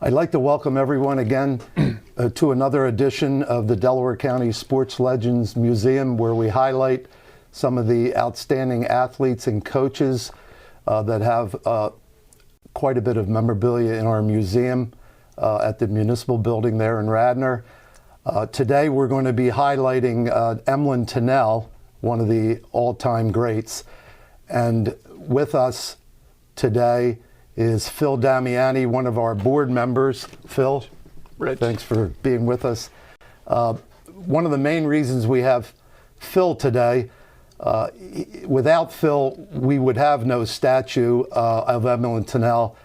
I'd like to welcome everyone again to another edition of the Delaware County Sports Legends Museum, where we highlight some of the outstanding athletes and coaches that have quite a bit of memorabilia in our museum at the municipal building there in Radnor. Today we're going to be highlighting Emlen Tunnell, one of the all-time greats. And with us today is Phil Damiani, one of our board members. Phil, Rich, thanks for being with us. One of the main reasons we have Phil today, without Phil, we would have no statue of Emlen Tunnell.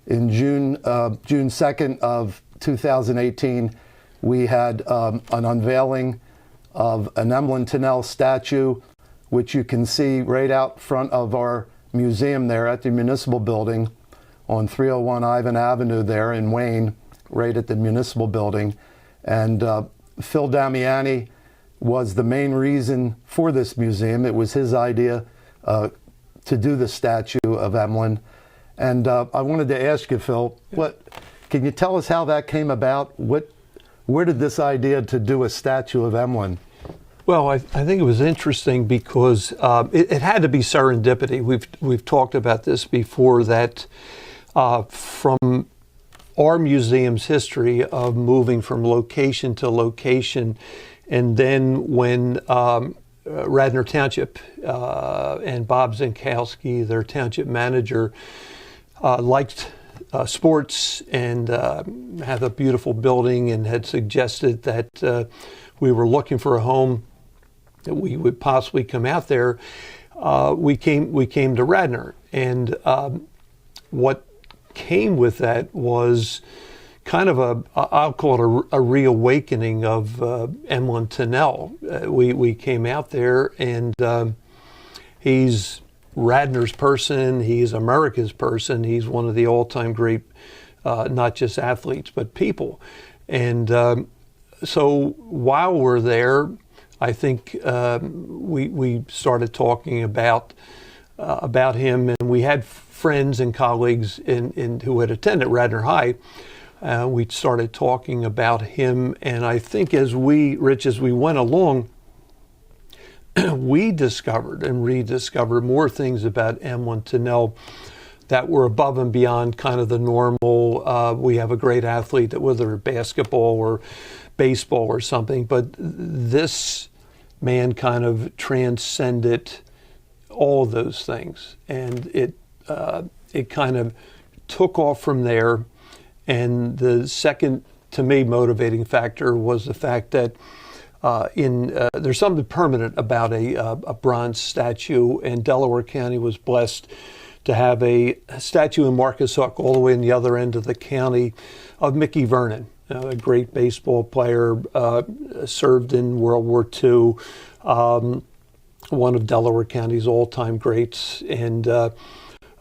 In June 2nd of 2018, we had an unveiling of an Emlen Tunnell statue, which you can see right out front of our museum there at the municipal building on 301 Ivan Avenue there in Wayne, right at the municipal building. And Phil Damiani was the main reason for this museum. It was his idea to do the statue of Emlen. And I wanted to ask you, Phil, can you tell us how that came about? Where did this idea to do a statue of Emlen? well, I think it was interesting because it had to be serendipity. We've talked about this before, that from our museum's history of moving from location to location, and then when Radnor Township and Bob Zinkowski, their township manager, liked sports and had a beautiful building and had suggested that we were looking for a home that we would possibly come out there, we came to Radnor. And what came with that was kind of I'll call it a reawakening of Emlen Tunnell. We came out there, and he's Radnor's person, he's America's person, he's one of the all-time great, not just athletes, but people. And so while we're there, I think we started talking about him, and we had friends and colleagues who had attended Radnor High. We started talking about him, and I think as we went along, we discovered and rediscovered more things about Emlen Tunnell that were above and beyond kind of the normal. We have a great athlete, that whether basketball or baseball or something, but this man kind of transcended all those things, and it kind of took off from there. And the second, to me, motivating factor was the fact that there's something permanent about a bronze statue, and Delaware County was blessed to have a statue in Marcus Hook, all the way in the other end of the county, of Mickey Vernon, a great baseball player, served in World War II, one of Delaware County's all-time greats. And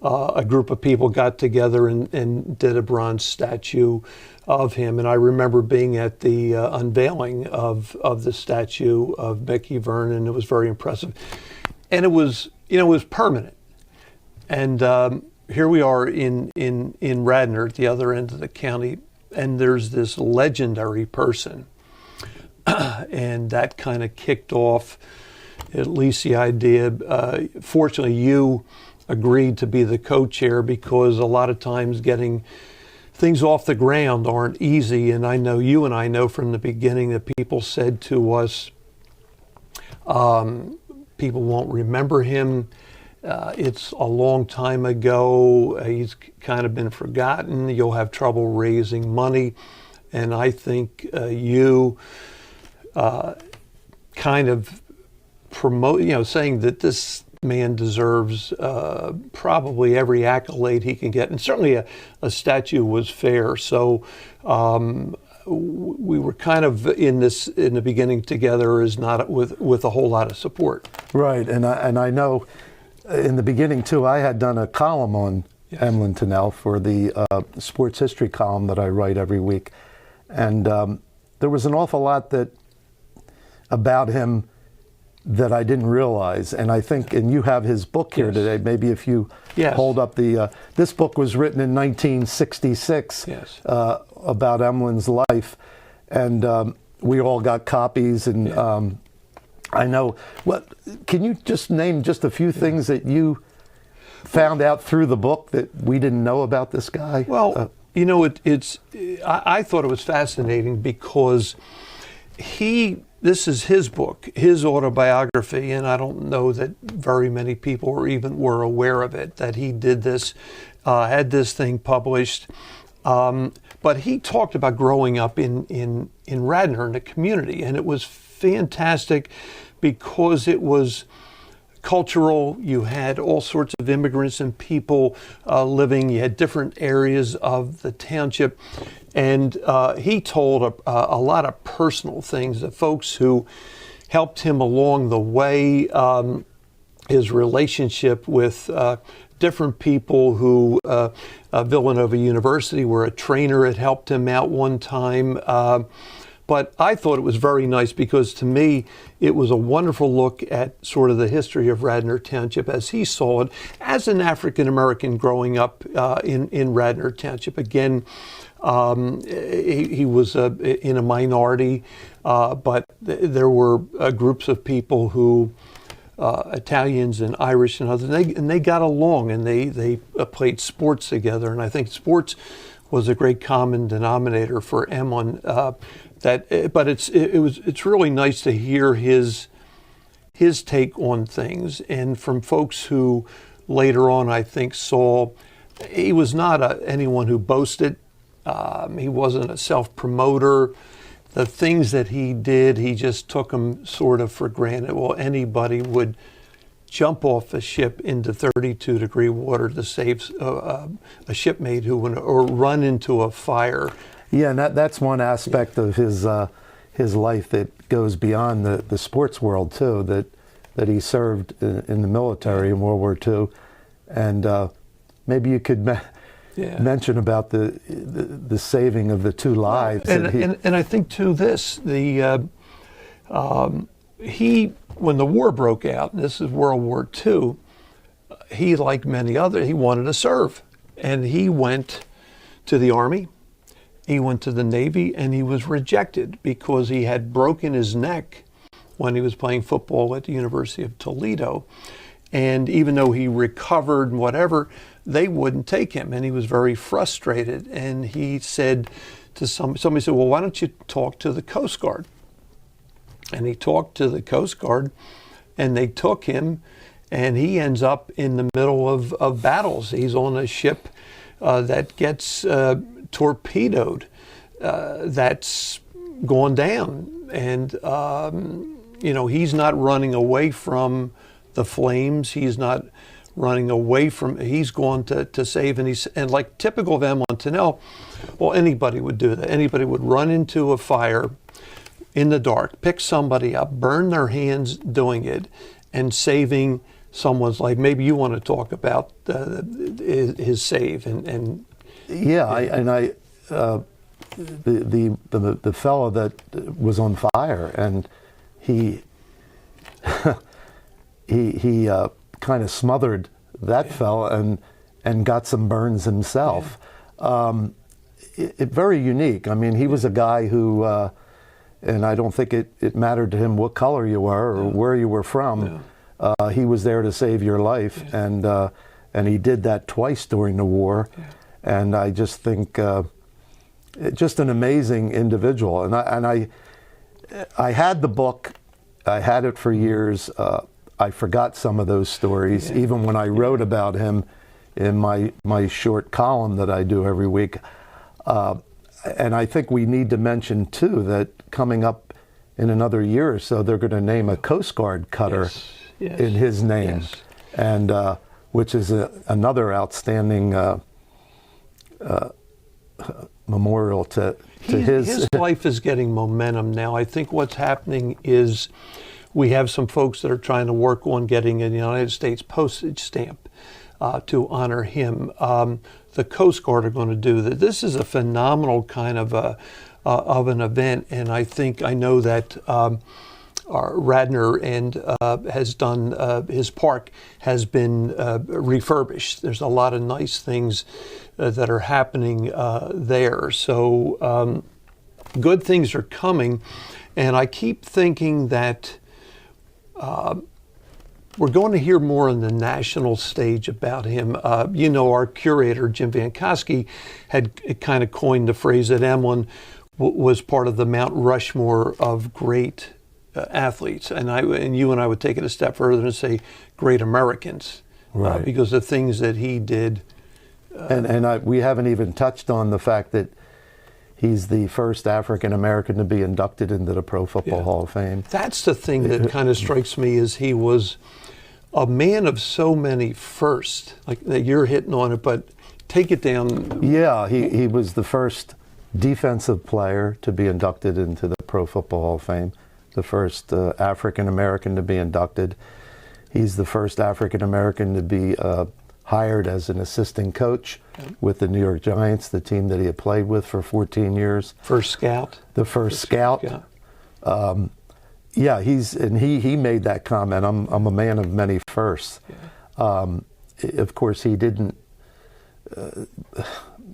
a group of people got together and did a bronze statue of him. And I remember being at the unveiling of the statue of Mickey Vernon. It was very impressive. And it was permanent. And here we are in Radnor, at the other end of the county, and there's this legendary person. And that kind of kicked off at least the idea. Fortunately, you agreed to be the co-chair, because a lot of times getting things off the ground aren't easy. And I know you and I know from the beginning that people said to us, people won't remember him. It's a long time ago. He's kind of been forgotten. You'll have trouble raising money. And I think you kind of promote, saying that this man deserves probably every accolade he can get, and certainly a statue was fair. So we were kind of in the beginning together, is not with a whole lot of support. Right, and I know in the beginning too, I had done a column on Emlen Tunnell for the sports history column that I write every week, and there was an awful lot about him that I didn't realize. And I think, and you have his book here today, maybe if you hold up this book was written in 1966 about Emlen's life. And we all got copies. And I know, can you just name just a few things that you found out through the book that we didn't know about this guy? Well, you know, I thought it was fascinating because this is his book, his autobiography, and I don't know that very many people were aware of it, that he did this, had this thing published. But he talked about growing up in Radnor, in the community, and it was fantastic because it was cultural. You had all sorts of immigrants and people living. You had different areas of the township. And he told a lot of personal things, the folks who helped him along the way, his relationship with different people who, Villanova University, where a trainer had helped him out one time. But I thought it was very nice because to me, it was a wonderful look at sort of the history of Radnor Township as he saw it as an African American growing up in Radnor Township. Again, he was in a minority, but there were groups of people who, Italians and Irish and others, and they got along and they played sports together. And I think sports was a great common denominator for Emlen. But it's really nice to hear his take on things, and from folks who later on I think saw he was not anyone who boasted. He wasn't a self-promoter. The things that he did, he just took them sort of for granted. Well, anybody would jump off a ship into 32-degree water to save a shipmate or run into a fire. Yeah, and that's one aspect of his life that goes beyond the sports world too. That he served in the military in World War II, and maybe you could mention about the saving of the two lives. And I think too when the war broke out, and this is World War II, he, like many others, he wanted to serve, and he went to the Army. He went to the Navy, and he was rejected because he had broken his neck when he was playing football at the University of Toledo. And even though he recovered and whatever, they wouldn't take him, and he was very frustrated. And he said to somebody said, well, why don't you talk to the Coast Guard? And he talked to the Coast Guard, and they took him, and he ends up in the middle of battles. He's on a ship that gets torpedoed, that's gone down, and he's not running away from the flames. He's not running away from. He's gone to save, and like typical of Emlen Tunnell, well, anybody would do that. Anybody would run into a fire in the dark, pick somebody up, burn their hands doing it, and saving someone's life. Maybe you want to talk about his save and. The fellow that was on fire, and he kind of smothered that fellow and got some burns himself. Very unique. I mean, he was a guy who, and I don't think it mattered to him what color you were or where you were from. He was there to save your life, and he did that twice during the war. And I just think just an amazing individual. And I had the book. I had it for years. I forgot some of those stories, even when I wrote about him in my short column that I do every week. And I think we need to mention, too, that coming up in another year or so, they're going to name a Coast Guard cutter in his name, and which is another outstanding memorial to his. His life is getting momentum now. I think what's happening is we have some folks that are trying to work on getting a United States postage stamp to honor him. The Coast Guard are going to do that. This is a phenomenal kind of an event, and I know that Radnor and has done his park has been refurbished. There's a lot of nice things that are happening there. So good things are coming, and I keep thinking that we're going to hear more on the national stage about him. Our curator, Jim Van Koski, had kind of coined the phrase that Emlen was part of the Mount Rushmore of great athletes. And you and I would take it a step further and say great Americans, right. Because the things that he did. We haven't even touched on the fact that he's the first African American to be inducted into the Pro Football Hall of Fame. That's the thing that kind of strikes me, is he was a man of so many firsts. Like you're hitting on it, but take it down. Yeah, he was the first defensive player to be inducted into the Pro Football Hall of Fame, the first African American to be inducted. He's the first African American to be hired as an assistant coach with the New York Giants, the team that he had played with for 14 years. First scout. The first scout. Yeah, he made that comment. I'm a man of many firsts. Yeah. Of course, he didn't.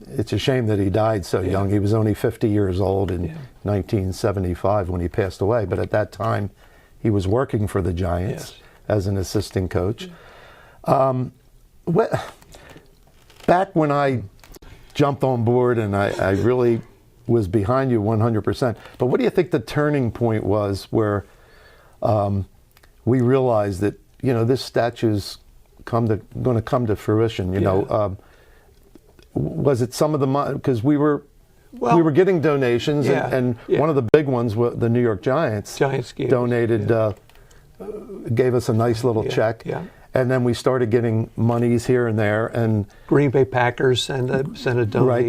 It's a shame that he died so young. He was only 50 years old in 1975 when he passed away. But at that time, he was working for the Giants as an assistant coach. Back when I jumped on board, and I really was behind you 100%. But what do you think the turning point was where we realized that this statue's going to come to fruition? Was it some of the money? Because we were getting donations, and one of the big ones was the New York Giants. Donated, gave us a nice little check. Yeah. And then we started getting monies here and there, and Green Bay Packers sent a donation. Right,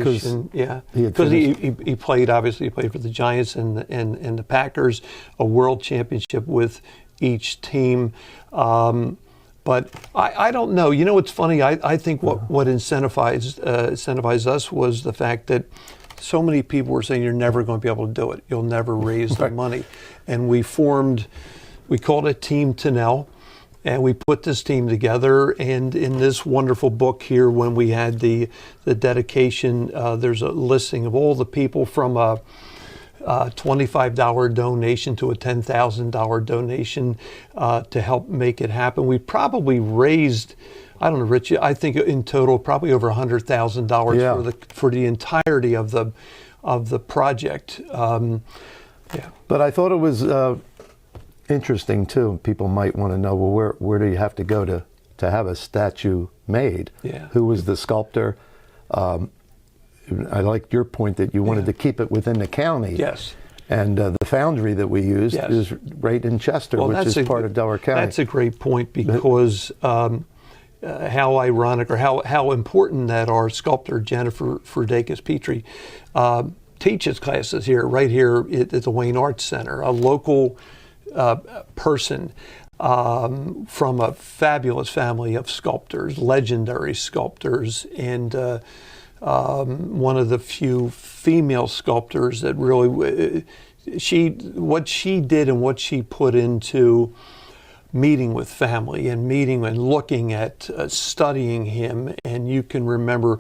because he played, obviously he played for the Giants and the Packers, a world championship with each team. But I don't know. It's funny. I think what incentivized us was the fact that so many people were saying you're never going to be able to do it. You'll never raise the money, and we called it Team Tunnell. And we put this team together, and in this wonderful book here, when we had the dedication, there's a listing of all the people from a $25 donation to a $10,000 donation to help make it happen. We probably raised, I don't know, Rich, I think in total probably over $100,000 for the entirety of the project. But I thought it was interesting too. People might want to know, well, where do you have to go to have a statue made? Yeah. Who was the sculptor? I like your point that you wanted to keep it within the county. Yes. And the foundry that we used is right in Chester, which is part of Delaware County. That's a great point, because how ironic, or how important that our sculptor Jennifer Ferdakis Petrie teaches classes right here at the Wayne Arts Center, a local person from a fabulous family of sculptors, legendary sculptors, and one of the few female sculptors that really what she did and what she put into meeting with family and meeting and looking at studying him. And you can remember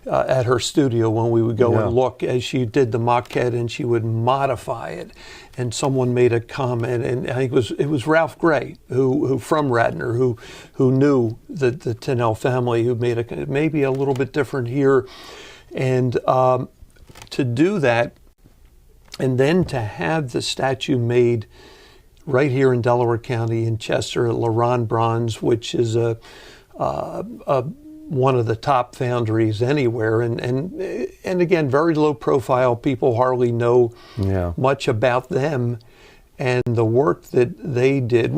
at her studio when we would go and look as she did the maquette, and she would modify it. And someone made a comment, and I think it was Ralph Gray, who from Radnor, who knew the Tunnell family, who made maybe a little bit different here. And to do that, and then to have the statue made right here in Delaware County in Chester at LaRon Bronze, which is one of the top foundries anywhere, and again, very low profile. People hardly know much about them and the work that they did.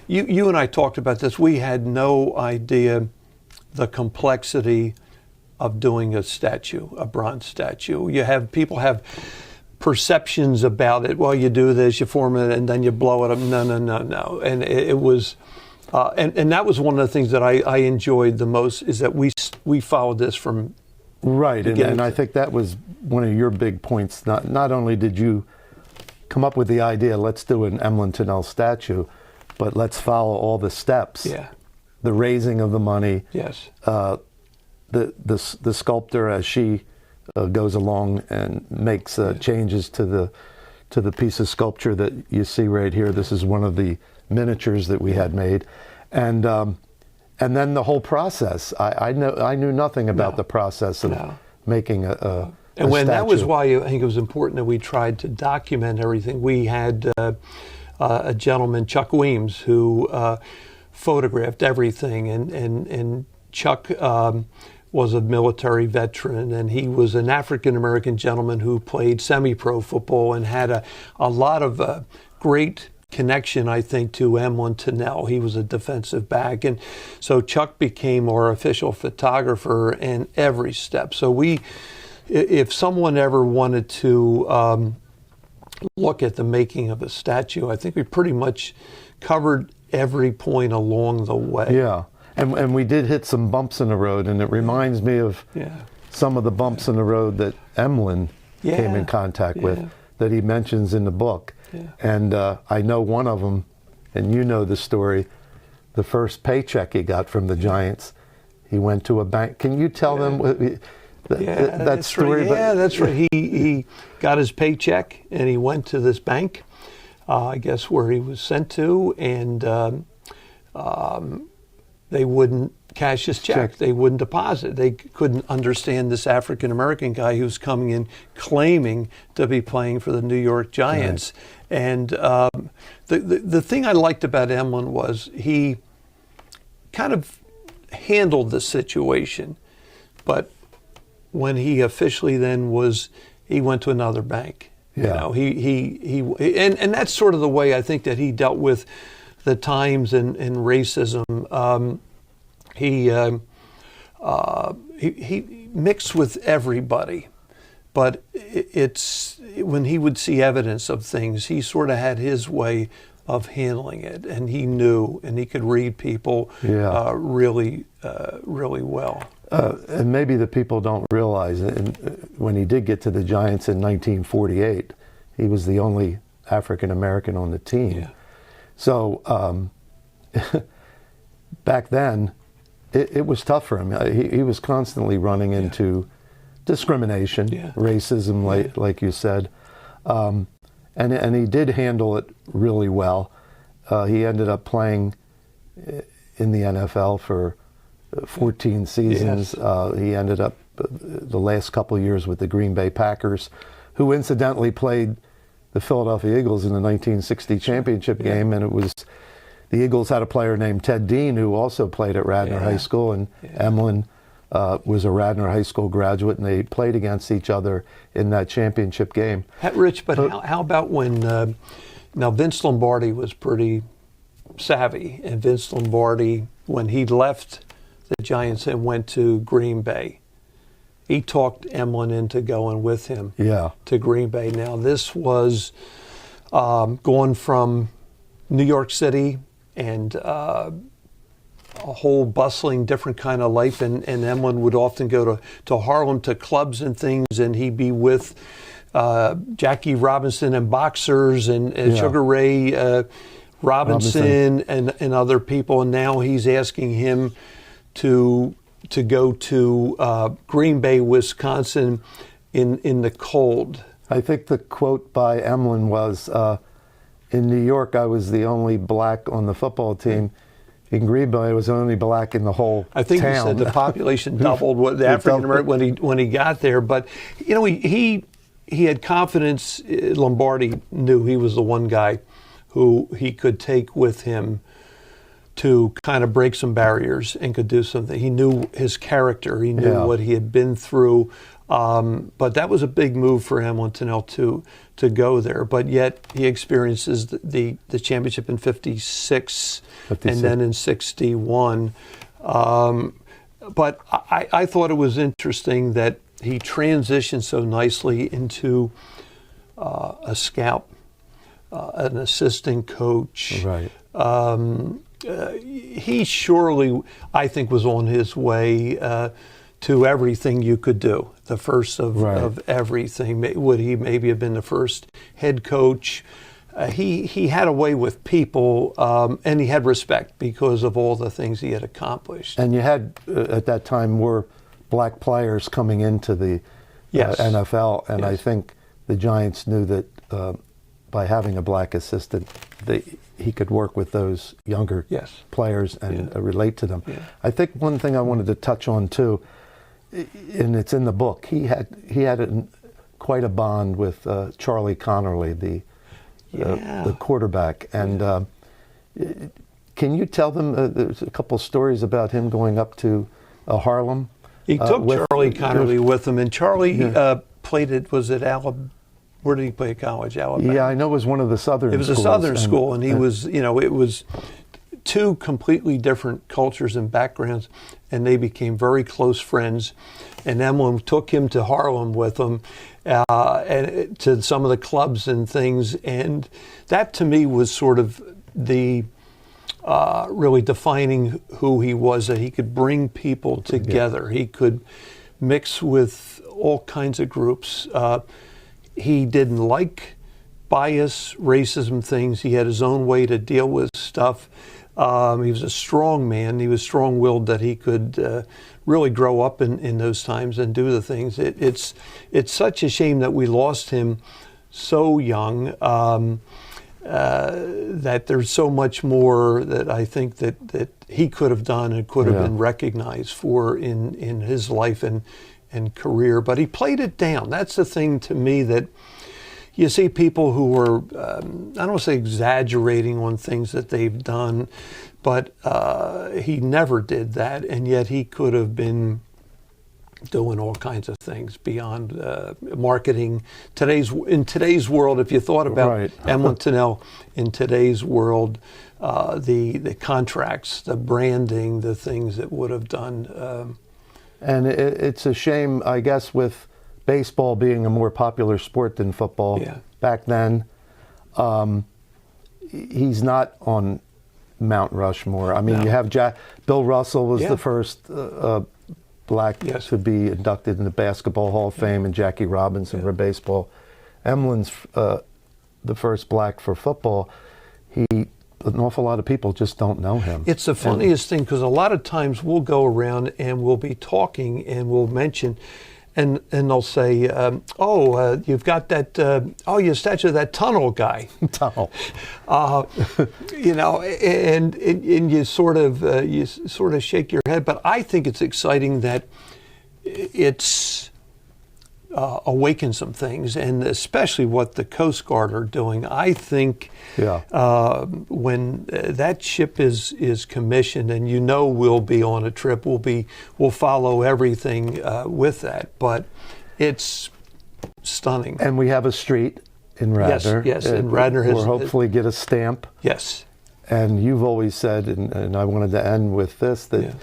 You and I talked about this. We had no idea the complexity of doing a statue, a bronze statue. People have perceptions about it. Well, you do this, you form it, and then you blow it up. No. And it was, and that was one of the things that I enjoyed the most, is that we followed this from right. And I think that was one of your big points. Not only did you come up with the idea, let's do an Emlen Tunnell statue, but let's follow all the steps. Yeah. The raising of the money. Yes. The sculptor, as she goes along and makes changes to the piece of sculpture that you see right here. This is one of the miniatures that we had made, and then the whole process. I knew nothing about the process of making a and when statue. that was why I think it was important that we tried to document everything. We had a gentleman, Chuck Weems, who photographed everything, and Chuck was a military veteran, and he was an African-American gentleman who played semi-pro football and had a lot of great connection, I think, to Emlen Tunnell. He was a defensive back, and so Chuck became our official photographer in every step. So if someone ever wanted to look at the making of a statue, I think we pretty much covered every point along the way. Yeah, and we did hit some bumps in the road, and it reminds me of some of the bumps in the road that Emlen came in contact with, that he mentions in the book. Yeah. And I know one of them, and you know the story, the first paycheck he got from the Giants, he went to a bank. Can you tell them that story? Right. Yeah, that's right. He got his paycheck, and he went to this bank, I guess where he was sent to, and they wouldn't cash his check. They wouldn't deposit. They couldn't understand this African-American guy who's coming in claiming to be playing for the New York Giants. Right. And the thing I liked about Emlen was he kind of handled the situation. But when he officially then he went to another bank. Yeah. You know, and that's sort of the way I think that he dealt with the times and racism. He mixed with everybody, but it's when he would see evidence of things, he sort of had his way of handling it, and he knew, and he could read people really well. And maybe the people don't realize that when he did get to the Giants in 1948, he was the only African American on the team. Yeah. So back then, it was tough for him. He was constantly running into discrimination, racism, like you said. And he did handle it really well. He ended up playing in the NFL for 14 seasons. Yes. He ended up the last couple of years with the Green Bay Packers, who incidentally played the Philadelphia Eagles in the 1960 championship game, and it was the Eagles had a player named Ted Dean who also played at Radnor High School, and Emlen was a Radnor High School graduate, and they played against each other in that championship game. Rich, but how about when, now Vince Lombardi was pretty savvy, and Vince Lombardi, when he left the Giants and went to Green Bay, he talked Emlen into going with him to Green Bay. Now this was going from New York City and a whole bustling, different kind of life. And Emlen would often go to Harlem to clubs and things, and he'd be with Jackie Robinson and boxers and Sugar Ray Robinson and other people. And now he's asking him to go to Green Bay, Wisconsin in the cold. I think the quote by Emlen was, in New York, I was the only black on the football team. In Green Bay, I was the only black in the whole town. I think he said the population doubled the African American when he got there. But you know, he had confidence. Lombardi knew he was the one guy who he could take with him to kind of break some barriers and could do something. He knew his character. He knew what he had been through. But that was a big move for Emlen Tunnell to go there. But yet he experiences the championship in 56 and then in 61. But I thought it was interesting that he transitioned so nicely into a scout, an assistant coach. Right. He surely, I think, was on his way to everything you could do, the first Right. of everything. Would he maybe have been the first head coach? He had a way with people, and he had respect because of all the things he had accomplished. And you had, at that time, more black players coming into the Yes. NFL, and I Yes. think the Giants knew that by having a black assistant, he could work with those younger Yes. players and Yeah. relate to them. Yeah. I think one thing I wanted to touch on too, and it's in the book, he had quite a bond with Charlie Connerly, the quarterback. And can you tell them, there's a couple stories about him going up to Harlem? He took Charlie Connerly with him, and Charlie played at, was it Alabama? Where did he play at college? Alabama? Yeah, I know it was one of the southern schools. It was a southern school, and he was, it was two completely different cultures and backgrounds, and they became very close friends. And Emlen took him to Harlem with him, and to some of the clubs and things, and that to me was sort of the really defining who he was, that he could bring people together. He could mix with all kinds of groups. He didn't like bias, racism things. He had his own way to deal with stuff. He was a strong man. He was strong-willed, that he could really grow up in those times and do the things. It's such a shame that we lost him so young, that there's so much more that I think that he could have done and could have been recognized for in his life and career. But he played it down. That's the thing to me, that you see people who are, I don't want to say exaggerating on things that they've done, but he never did that, and yet he could have been doing all kinds of things beyond marketing. In today's world, if you thought about Emlen Tunnell in today's world, the contracts, the branding, the things that would have done. And it's a shame, I guess, with baseball being a more popular sport than football back then. He's not on Mount Rushmore. I mean, you have Bill Russell was the first black to be inducted in the Basketball Hall of Fame, and Jackie Robinson for baseball. Emlen's the first black for football. An awful lot of people just don't know him. It's the funniest thing, because a lot of times we'll go around and we'll be talking and we'll mention, and they'll say, you've got that, your statue of that Tunnell guy. Tunnell. And you sort of shake your head. But I think it's exciting that it's awakened some things, and especially what the Coast Guard are doing. I think when that ship is commissioned, and we'll be on a trip, we'll follow everything with that. But it's stunning. And we have a street in Radnor. Yes, and Radnor has. We'll hopefully get a stamp. Yes. And you've always said, and I wanted to end with this, that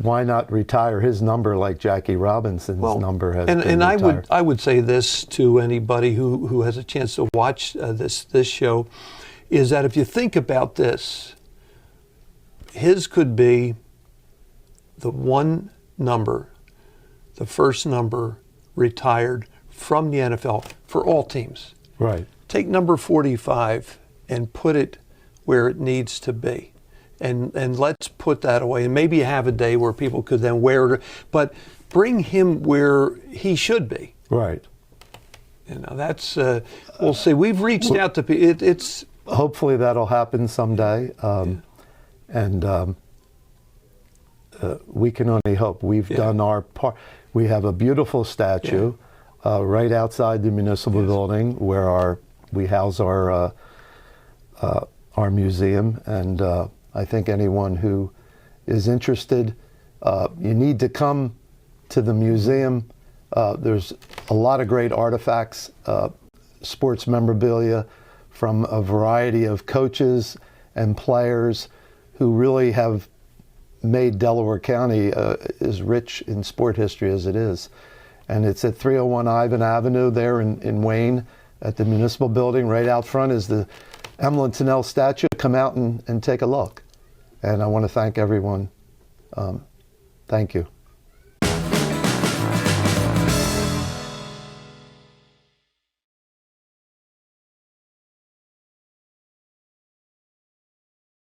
why not retire his number like Jackie Robinson's number has been retired? And I would say this to anybody who has a chance to watch this show, is that if you think about this, his could be the one number, the first number retired from the NFL for all teams. Right. Take number 45 and put it where it needs to be. And let's put that away. And maybe have a day where people could then wear it, but bring him where he should be. Right. That's, we'll see. We've reached out to people. It's hopefully that'll happen someday. And we can only hope. We've done our part. We have a beautiful statue right outside the municipal building where we house our museum, and I think anyone who is interested, you need to come to the museum. There's a lot of great artifacts, sports memorabilia from a variety of coaches and players who really have made Delaware County as rich in sport history as it is. And it's at 301 Ivan Avenue there in Wayne at the municipal building. Right out front is the Emlen Tunnell statue. Come out and take a look. And I want to thank everyone. Thank you.